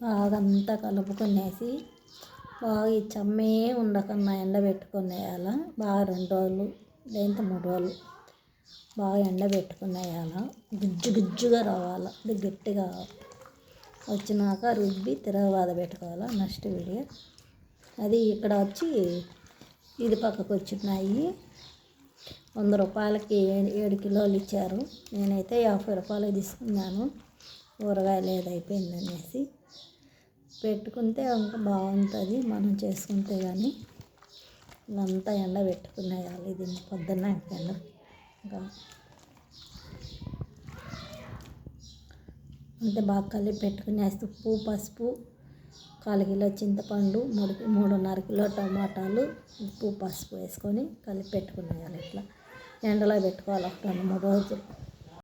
బాగా అంతా కలుపుకొనేసి బాగా ఈ చెమ్మే ఉండకన్నా ఎండబెట్టుకునేయాల. బాగా 2 రోజులు లేదంటే 3 రోజులు బాగా ఎండబెట్టుకునేయాల. గుజ్జు గుజ్జుగా రావాలి, అది గట్టిగా వచ్చినాక రుబ్బి తిరగబాద పెట్టుకోవాలి. నెక్స్ట్ వీడియో అది. ఇక్కడ వచ్చి ఇది పక్కకు వచ్చినాయి 100 రూపాయలకి 7 కిలోలు ఇచ్చారు. నేనైతే 50 రూపాయలు తీసుకున్నాను. ఊరగాయలు ఏది అయిపోయిందనేసి పెట్టుకుంటే ఇంకా బాగుంటుంది మనం చేసుకుంటే. కానీ ఇదంతా ఎండ పెట్టుకునేయాలి. ఇది పొద్దున్న ఇంకా అంతే బాగా కలిపి పెట్టుకునేసి ఉప్పు పసుపు 1/4 కిలో చింతపండు 3.5 కిలో టమాటాలు ఉప్పు పసుపు వేసుకొని కలిపి పెట్టుకునేయాలి. ఇట్లా ఎండలో పెట్టుకోవాలి 2-3 రోజులు.